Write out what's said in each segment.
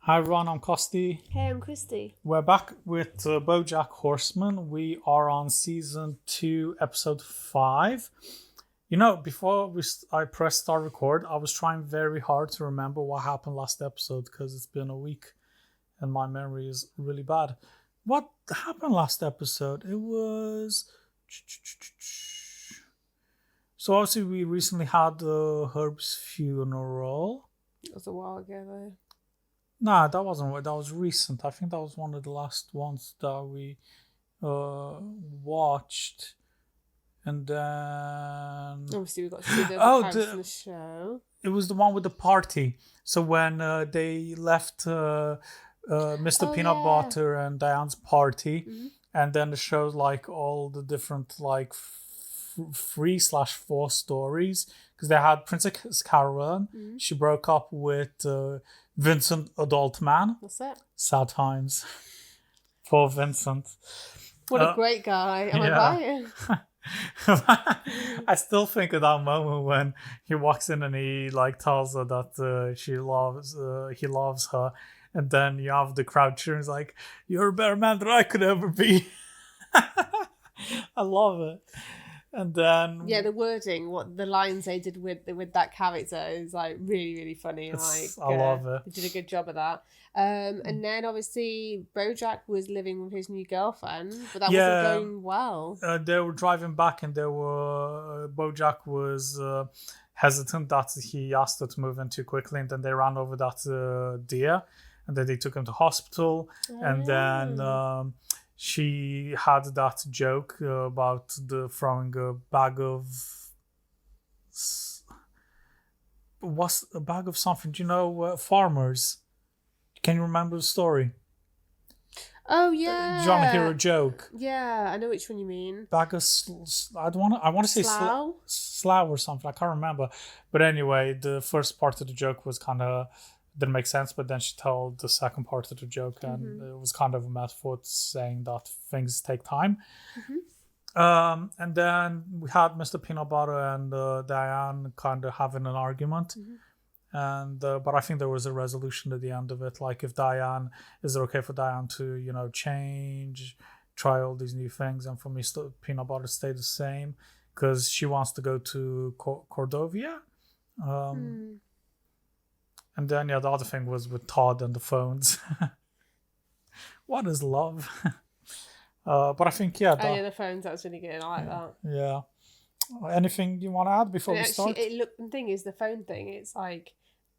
Hi everyone, I'm Kosti. Hey, I'm Christy. We're back with BoJack Horseman. We are on season 2, episode 5. You know, before I pressed start record, I was trying very hard to remember what happened last episode because it's been a week and my memory is really bad. What happened last episode? It was... So obviously we recently had Herb's funeral. It was a while ago, though. Nah, that wasn't. That was recent. I think that was one of the last ones that we watched, and then Obviously, we got to see the characters in the show. It was the one with the party. So when they left Mr. Peanut Butter and Diane's party, and then it shows like all the different like 3/4 stories because they had Princess Caroline. She broke up with Vincent, adult man. That's it. Sad times. Poor Vincent. What a great guy. Am I right? I still think of that moment when he walks in and he like tells her that he loves her, and then you have the crowd cheering like, "You're a better man than I could ever be." I love it. And then the wording, what the lines they did with that character is like really, really funny. Like I love it. They did a good job of that. And then obviously BoJack was living with his new girlfriend, but that wasn't going well. They were driving back, and BoJack was hesitant that he asked her to move in too quickly, and then they ran over that deer, and then they took him to hospital, and then. She had that joke about throwing a bag of... What's a bag of something? Do you know farmers? Can you remember the story? Oh, yeah. Do you want to hear a joke? Yeah, I know which one you mean. Bag of... I want to say slough or something. I can't remember. But anyway, the first part of the joke was kind of... didn't make sense, but then she told the second part of the joke, and it was kind of a metaphor saying that things take time. And then we had Mr. Peanut Butter and Diane kind of having an argument, and but I think there was a resolution at the end of it. Like, if Diane, is it okay for Diane to change, try all these new things, and for Mr. Peanut Butter stay the same because she wants to go to Cordovia. And then, the other thing was with Todd and the phones. What is love? But I think, the phones, that was really good. I like that. Yeah. Anything you want to add before we start? The thing is, the phone thing, it's like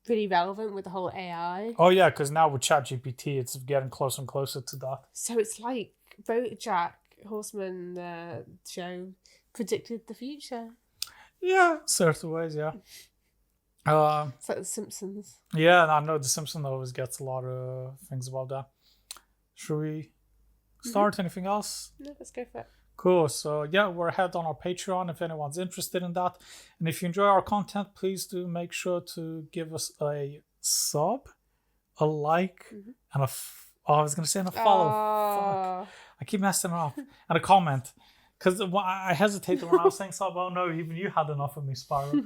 really relevant with the whole AI. Oh, yeah, because now with ChatGPT, it's getting closer and closer to that. So it's like BoJack Horseman show predicted the future. Yeah, certain ways, yeah. It's like The Simpsons. Yeah, I know The Simpsons always gets a lot of things about that. Should we start? Anything else? No, let's go for it. Cool. So we're ahead on our Patreon if anyone's interested in that. And if you enjoy our content, please do make sure to give us a sub, a like, and I was going to say a follow. Fuck. I keep messing up. And a comment. Because I hesitated when I was saying sub. Oh no, even you had enough of me, Sparrow.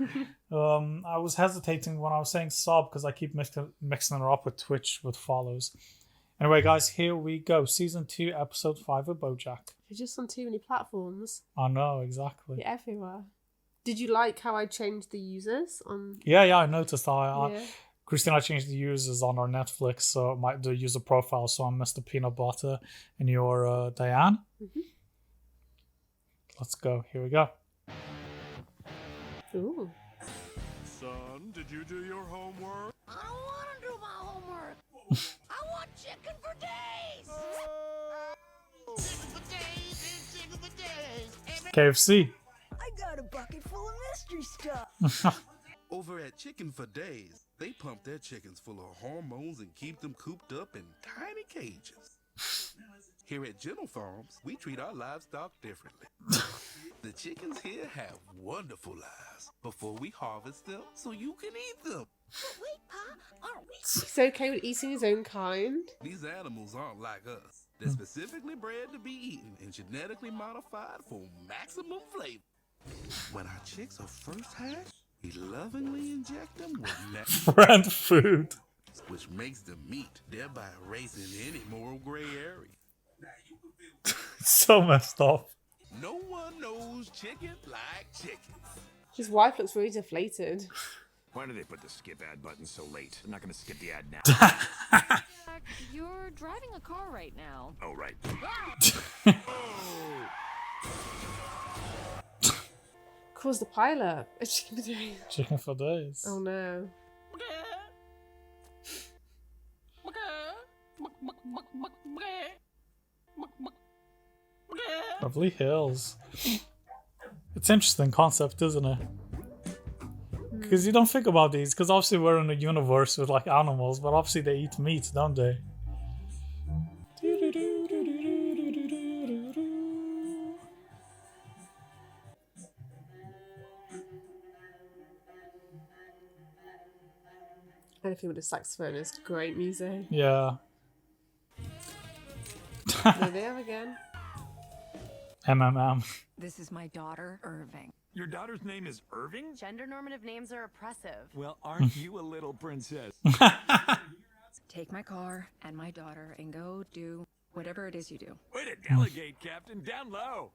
I was hesitating when I was saying sub because I keep mixing it up with Twitch with follows. Anyway, guys, here we go. Season 2, episode 5 of BoJack. You're just on too many platforms. I know, exactly. You're everywhere. Did you like how I changed the users on? Yeah, I noticed. Christina changed the users on our Netflix, so the user profile. So I'm Mr. Peanut Butter, and you're Diane. Let's go. Here we go. Ooh. Son, did you do your homework? I don't want to do my homework. I want chicken for days. Chicken for days, chicken for days. KFC. I got a bucket full of mystery stuff. Over at Chicken for Days, they pump their chickens full of hormones and keep them cooped up in tiny cages. Here at Gentle Farms, we treat our livestock differently. The chickens here have wonderful lives before we harvest them so you can eat them. But wait, Pa, aren't we? He's okay with eating his own kind. These animals aren't like us. They're specifically bred to be eaten and genetically modified for maximum flavor. When our chicks are first hatched, we lovingly inject them with Brand food. which makes them meat, thereby erasing any moral gray area. So messed up. No one knows chicken like chickens. His wife looks really deflated. Why do they put the skip ad button so late? I'm not gonna skip the ad now. You're driving a car right now. Oh, right. Calls the pilot. A chicken for days. Chicken for days. Oh no. Lovely hills. It's interesting concept, isn't it? Because you don't think about these, because obviously we're in a universe with like animals, but obviously they eat meat, don't they? Anything with a saxophone is great music. Yeah. There they are again. MMM. This is my daughter, Irving. Your daughter's name is Irving? Gender normative names are oppressive. Well, aren't you a little princess? Take my car and my daughter and go do whatever it is you do. Way to delegate, Captain. Down low.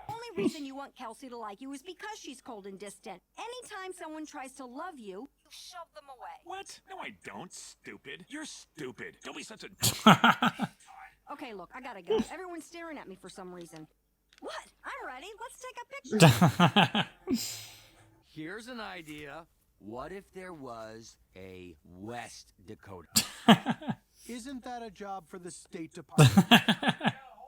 Only reason you want Kelsey to like you is because she's cold and distant. Anytime someone tries to love you, you shove them away. What? No, I don't, stupid. You're stupid. Don't be such a... Okay, look, I gotta go. Everyone's staring at me for some reason. What? I'm ready. Let's take a picture. Here's an idea. What if there was a West Dakota? Isn't that a job for the State Department?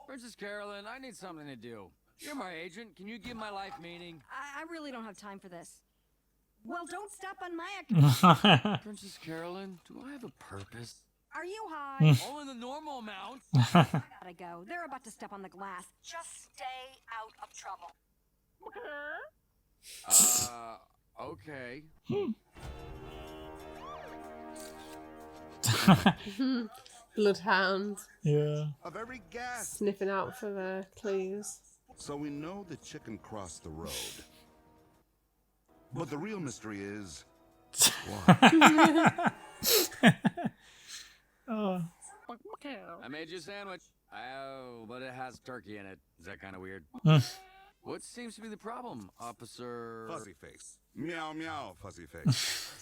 Princess Carolyn, I need something to do. You're my agent. Can you give my life meaning? I really don't have time for this. Well, don't step on my account. Princess Carolyn, do I have a purpose? Are you high? Only the normal amount. Gotta go. They're about to step on the glass. Just stay out of trouble. Okay. Bloodhound Yeah. Of every gas. sniffing out for the clues. So we know the chicken crossed the road. But the real mystery is why? Oh. I made you a sandwich. Oh, but it has turkey in it. Is that kind of weird? What seems to be the problem, Officer? Fuzzy face. Meow meow, fuzzy face.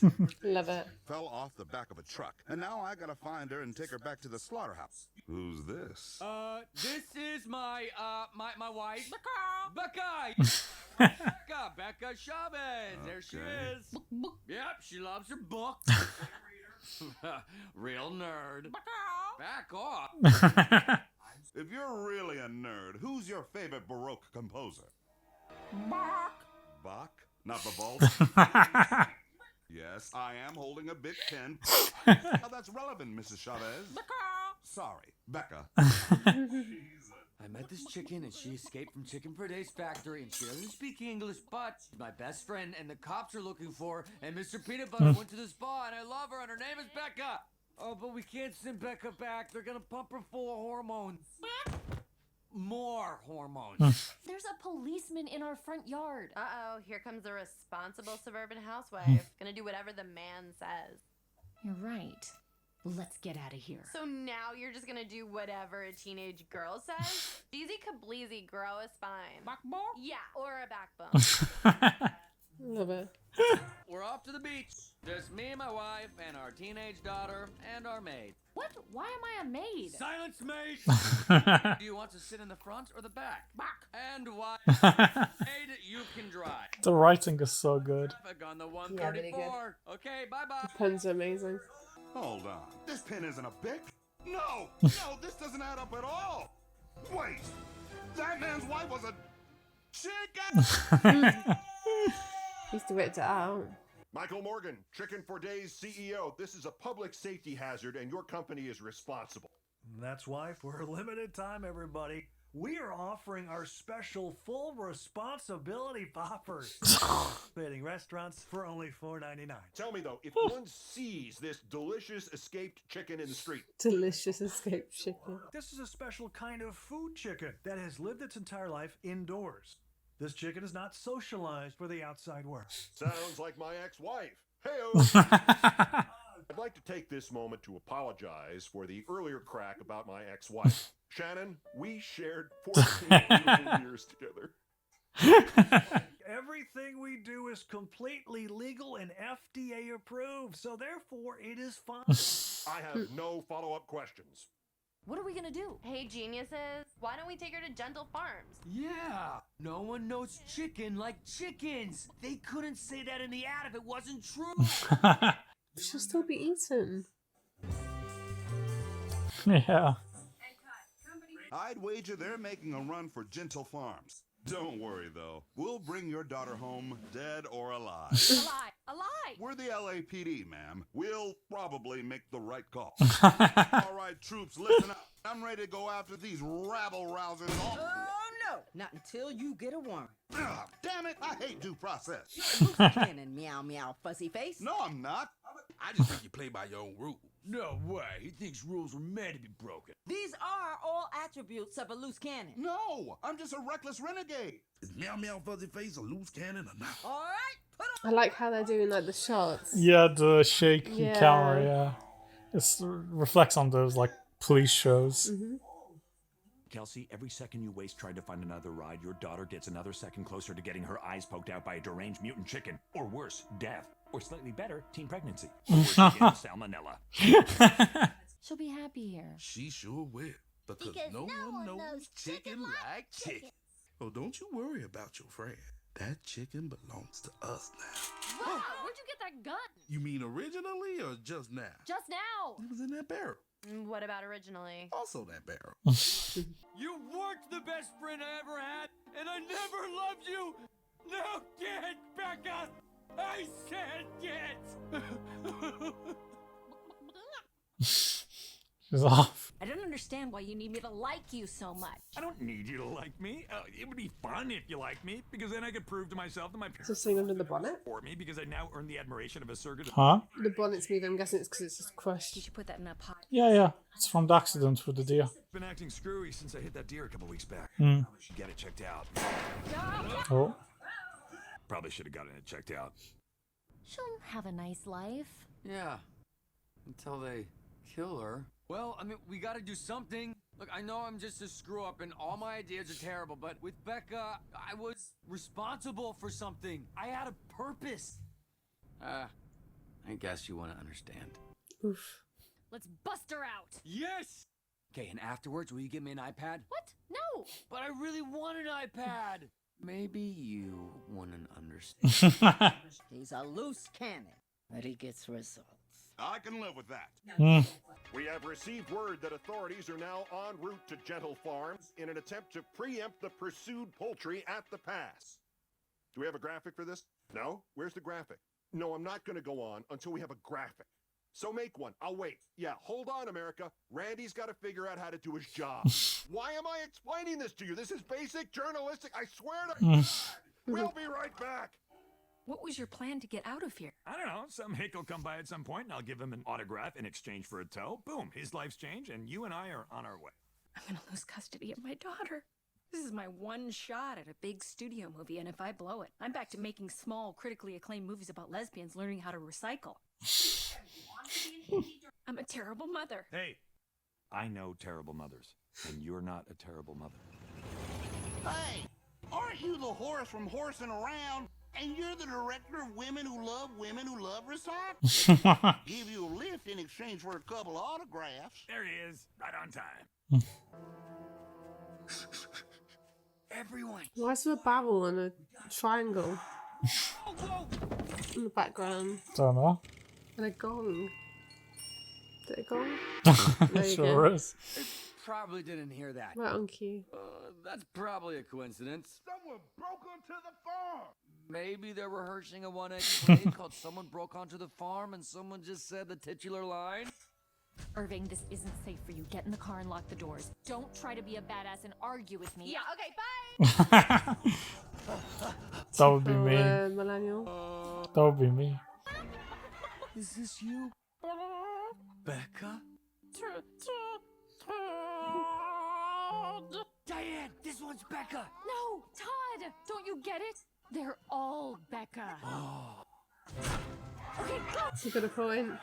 Love it. Fell off the back of a truck. And now I gotta find her and take her back to the slaughterhouse. Who's this? This is my wife. Becca Chavez. There she Okay. is. Yep, she loves her book. Real nerd. Back off. If you're really a nerd, who's your favorite Baroque composer? Bach? Not Bavalt? Yes, I am holding a big pen. How that's relevant, Mrs. Chavez. Sorry, Becca. I met this chicken and she escaped from Chicken for Days factory and she doesn't speak English, but she's my best friend and the cops are looking for her and Mr. Peanut Butter went to the spa and I love her and her name is Becca. Oh, but we can't send Becca back. They're gonna pump her full of hormones. More hormones. There's a policeman in our front yard. Uh-oh, here comes a responsible suburban housewife. Gonna do whatever the man says. You're right. Let's get out of here. So now you're just gonna do whatever a teenage girl says? Easy cableezy, grow a spine. Backbone? Yeah, or a backbone. Love it. We're off to the beach. Just me and my wife and our teenage daughter and our maid. What? Why am I a maid? Silence, maid! Do you want to sit in the front or the back? Back. And why? Maid, you can drive. The writing is so good. Traffic on the Yeah, really good. 134. Okay, bye-bye. Puns are amazing. Hold on. This pen isn't a bic? No! No, this doesn't add up at all! Wait! That man's wife was a chicken! Used to whip it out. Michael Morgan, Chicken for Days CEO. This is a public safety hazard and your company is responsible. That's why, for a limited time, everybody, we are offering our special full responsibility poppers. Fitting restaurants for only $4.99. Tell me though, if one sees this delicious escaped chicken in the street, Delicious escape chicken. This is a special kind of food chicken that has lived its entire life indoors. This chicken is not socialized for the outside world. sounds like my ex-wife. Hey-o! I'd like to take this moment to apologize for the earlier crack about my ex-wife. Shannon, we shared 14 beautiful years together. Everything we do is completely legal and FDA approved, so therefore it is fine. I have no follow-up questions. What are we gonna do? Hey, geniuses, why don't we take her to Gentle Farms? Yeah, no one knows chicken like chickens. They couldn't say that in the ad if it wasn't true. She'll still be eaten. Yeah. I'd wager they're making a run for Gentle Farms. Don't worry, though. We'll bring your daughter home, dead or alive. Alive! Alive! We're the LAPD, ma'am. We'll probably make the right call. All right, troops, listen up. I'm ready to go after these rabble-rousers. Oh, no. Not until you get a warrant. Ugh, damn it, I hate due process. Cannon, meow, meow, fuzzy face. No, I'm not. I just think you play by your own rules. No way. He thinks rules were meant to be broken. These are all attributes of a loose cannon. No, I'm just a reckless renegade. Is meow meow fuzzy face a loose cannon or not? All right, put I like how they're doing like the shots. Yeah, the shaky Yeah. camera, yeah. It reflects on those like police shows. Mm-hmm. Kelsey, every second you waste trying to find another ride, your daughter gets another second closer to getting her eyes poked out by a deranged mutant chicken. Or worse, death. Or slightly better, teen pregnancy. Or worse again, salmonella. She'll be happy here. She sure will. Because no one knows chicken like chicken. Oh, don't you worry about your friend. That chicken belongs to us now. Wow, where'd you get that gun? You mean originally or just now? Just now. It was in that barrel. What about originally? Also that barrel. You weren't the best friend I ever had, and I never loved you. No, get Becca. I said get. She's off. I don't understand why you need me to like you so much. I don't need you to like me. It would be fun if you liked me, because then I could prove to myself that my parents So sing under the bonnet. for me, because I now earn the admiration of a surrogate. Huh? The bonnet's moving. I'm guessing it's because it's just You crushed. should put that in a pot. Yeah. It's from the accident with the deer. Been acting screwy since I hit that deer a couple weeks back. Hmm. Should get it checked out. Oh. Probably should have gotten it checked out. She'll have a nice life. Yeah, until they kill her. Well, I mean, we gotta do something. Look, I know I'm just a screw up and all my ideas are terrible, but with Becca, I was responsible for something. I had a purpose. I guess you want to understand. Oof. Let's bust her out. Yes! Okay, and afterwards, will you give me an iPad? What? No. But I really want an iPad. Maybe you wouldn't understand. He's a loose cannon, but he gets results. I can live with that. We have received word that authorities are now en route to Gentle Farms in an attempt to preempt the pursued poultry at the pass. Do we have a graphic for this? No? Where's the graphic? No, I'm not going to go on until we have a graphic. So make one. I'll wait. Yeah, hold on, America. Randy's got to figure out how to do his job. Why am I explaining this to you? This is basic journalistic. I swear to... We'll be right back. What was your plan to get out of here? I don't know. Some hick will come by at some point, and I'll give him an autograph in exchange for a tow. Boom, his life's changed, and you and I are on our way. I'm gonna lose custody of my daughter. This is my one shot at a big studio movie, and if I blow it, I'm back to making small, critically acclaimed movies about lesbians learning how to recycle. I'm a terrible mother. Hey, I know terrible mothers, and you're not a terrible mother. Hey, aren't you the horse from Horsing Around? And you're the director of Women Who Love Recycling? Give you a lift in exchange for a couple of autographs. There he is, right on time. Everyone. Why is there a barrel and a triangle in the background? Don't know. And a gong. Is it a gong? It sure is. Probably didn't hear that. Right on cue. That's probably a coincidence. Someone broke onto the farm. Maybe they're rehearsing a one-act play called Someone Broke Onto the Farm and someone just said the titular line. Irving, this isn't safe for you. Get in the car and lock the doors. Don't try to be a badass and argue with me. Yeah, okay, bye. That would be me. Millennial. That would be me. Is this you? Becca? Diane, this one's Becca. No, Todd! Don't you get it? They're all Becca. Okay, go. That's a good point. Go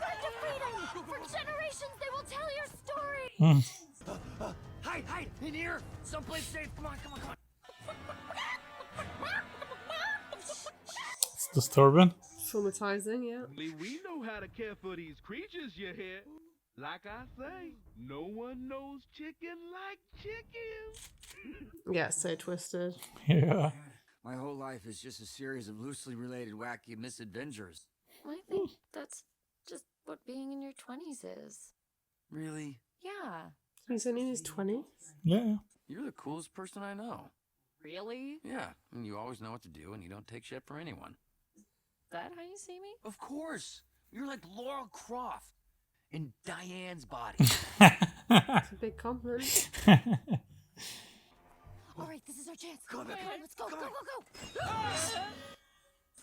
back to freedom. For generations, they will tell your story. Hide in here. Someplace safe. Come on. It's disturbing. Traumatizing, yeah. Only we know how to care for these creatures you hear. Like I say, no one knows chicken like chicken. Yeah, it's so twisted. Yeah. My whole life is just a series of loosely related wacky misadventures. I think that's just what being in your 20s is. Really? Yeah. He's only in his 20s. Yeah. You're the coolest person I know. Really? Yeah, and you always know what to do and you don't take shit from anyone. Is that how you see me? Of course. You're like Laura Croft in Diane's body. It's a big compliment. All right, this is our chance. Come on, Come on, let's go. come Go, on. go, go.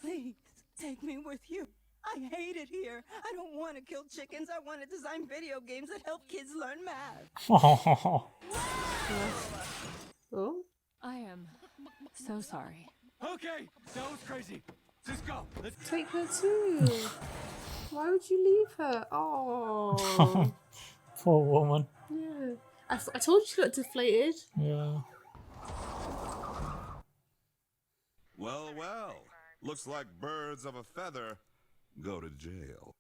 Please, take me with you. I hate it here. I don't want to kill chickens. I want to design video games that help kids learn math. Oh. Oh, I am so sorry. Okay, that was crazy. Just go. Let's take her too. Why would you leave her? Oh. Poor woman. Yeah. I told you she got deflated. Yeah. Well. Looks like birds of a feather go to jail.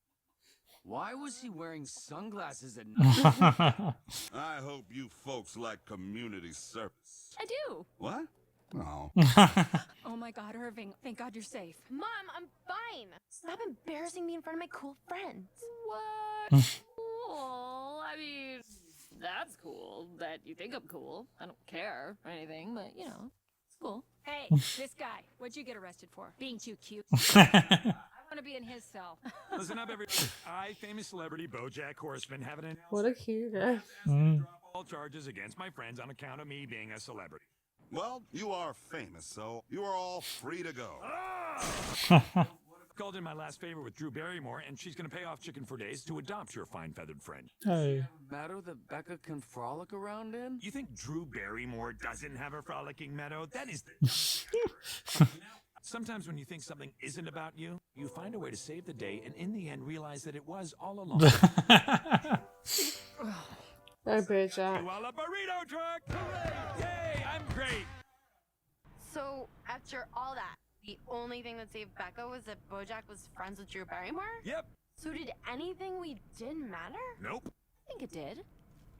Why was he wearing sunglasses at night? I hope you folks like community service. I do. What? Oh. Oh my God, Irving. Thank God you're safe. Mom, I'm fine. Stop embarrassing me in front of my cool friends. What? Cool. I mean, that's cool that you think I'm cool. I don't care or anything, but you know, it's cool. Hey, this guy, what'd you get arrested for? Being too cute. I want to be in his cell. Listen up, everybody. I, famous celebrity BoJack Horseman, have an What a cute guy. drop all charges against my friends on account of me being a celebrity. Well, you are famous, so you are all free to go. Called in my last favor with Drew Barrymore, and she's going to pay off Chicken for Days to adopt your fine feathered friend. Hey. Meadow that Becca can frolic around in? You think Drew Barrymore doesn't have a frolicking meadow? That is Sometimes when you think something isn't about you, you find a way to save the day and in the end realize that it was all along. Oh, BoJack. You all a burrito truck! Hooray! Yay! I'm great! So, after all that, the only thing that saved Becca was that BoJack was friends with Drew Barrymore? Yep. So did anything we did matter? Nope. I think it did.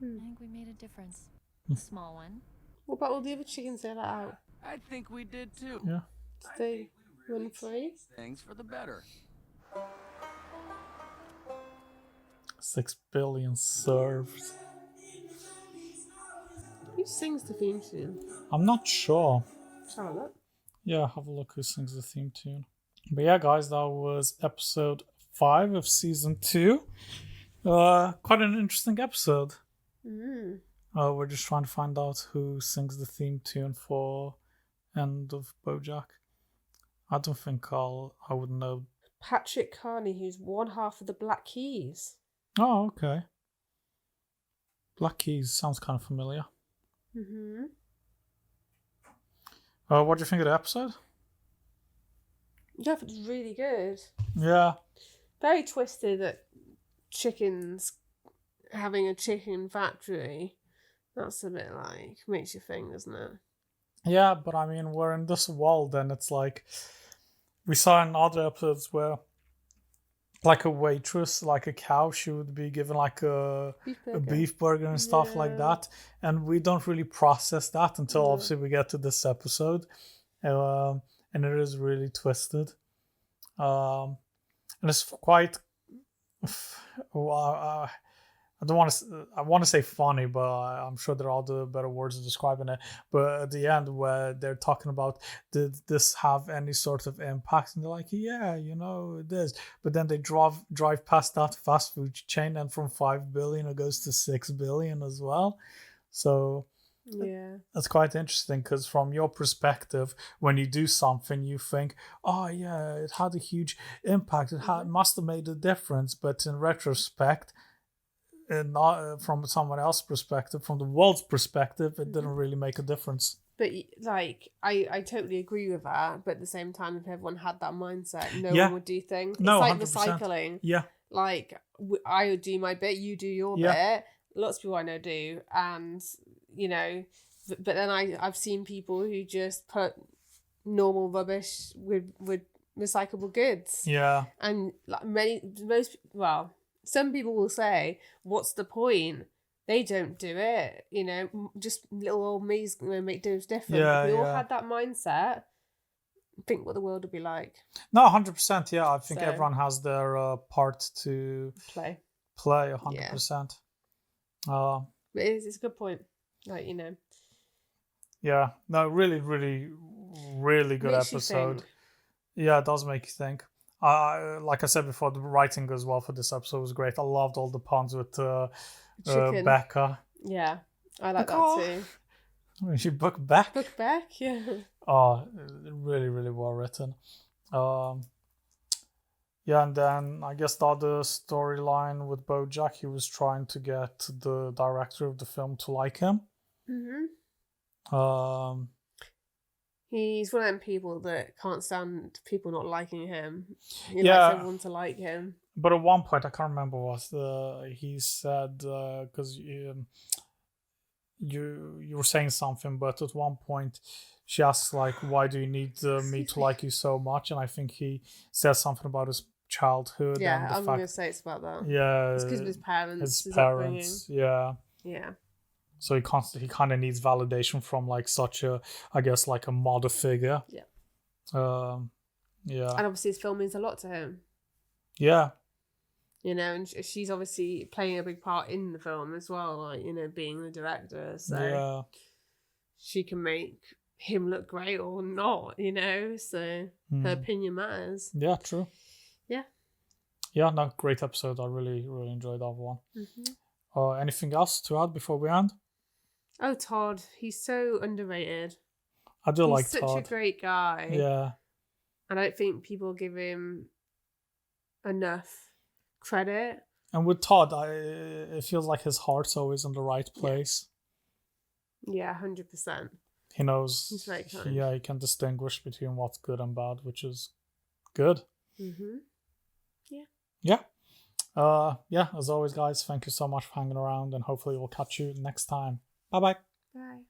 I think we made a difference. A small one. What about all the other chickens they let out? I think we did too. Yeah. Did they run free? Things for the better. 6 billion served. Who sings the theme tune? I'm not sure. Let's have a look. Yeah, have a look who sings the theme tune. But yeah, guys, that was episode 5 of season 2. Quite an interesting episode. We're just trying to find out who sings the theme tune for End of BoJack. I don't think I would know. Patrick Carney, who's one half of the Black Keys. Oh, okay. Black Keys sounds kind of familiar. What do you think of the episode? Yeah, it was really good. Yeah. Very twisted that chickens having a chicken factory. That's a bit like, makes you think, doesn't it? Yeah, but I mean, we're in this world and it's like, we saw in other episodes where like a waitress, like a cow, she would be given like a beef burger and stuff like that. And we don't really process that until obviously we get to this episode. And it is really twisted. And it's quite... I want to say funny, but I'm sure there are other better words of describing it. But at the end, where they're talking about, did this have any sort of impact? And they're like, yeah, you know, it is. But then they drive past that fast food chain, and from 5 billion, it goes to 6 billion as well. So yeah, that's quite interesting, because from your perspective, when you do something, you think, oh yeah, it had a huge impact. It must have made a difference. But in retrospect, and not from someone else's perspective, from the world's perspective, it didn't really make a difference. But like, I totally agree with that. But at the same time, if everyone had that mindset, no Yeah. one would do things. No, It's like 100%. recycling. Yeah. Like I would do my bit, you do your Yeah. bit. Lots of people I know do, and you know, but then I've seen people who just put normal rubbish with recyclable goods. Yeah. And like some people will say, "What's the point?" They don't do it. You know, just little old me's gonna make things different. Yeah, if we all yeah. had that mindset, think what the world would be like. No, 100%. Yeah, I think So- everyone has their part to Play. 100%. But it's a good point. Like, you know. Yeah. No, really, really, really good Makes you episode. think. Yeah, it does make you think. Like I said before, the writing as well for this episode was great. I loved all the puns with Chicken. Becca. Yeah, I like Becca. that too. When she booked back. Book back, yeah. Oh, really, really well written. Yeah, and then I guess the other storyline with BoJack, he was trying to get the director of the film to like him. Mm-hmm. He's one of them people that can't stand people not liking him. He likes everyone to like him. But at one point, I can't remember what he said, because you were saying something, but at one point she asks like, "Why do you need me to like you so much?" And I think he says something about his childhood. Yeah, and the I'm fact, gonna say it's about that. Yeah, it's because of his parents. His parents, yeah. Yeah. So he kind of needs validation from like such a, I guess, like a mother figure. Yeah. Yeah. And obviously his film means a lot to him. Yeah. You know, and she's obviously playing a big part in the film as well, like, you know, being the director. So yeah. She can make him look great or not, you know, so her opinion matters. Yeah, true. Yeah. Yeah, no, great episode. I really, really enjoyed that one. Mm-hmm. Anything else to add before we end? Oh, Todd. He's so underrated. I do like Todd. Todd. He's such a great guy. Yeah. I don't think people give him enough credit. And with Todd, it feels like his heart's always in the right place. Yeah, 100%. He knows. He's very kind. Yeah, he can distinguish between what's good and bad, which is good. Mm-hmm. Yeah. Yeah. Yeah, as always, guys, thank you so much for hanging around, and hopefully we'll catch you next time. Bye-bye. Bye.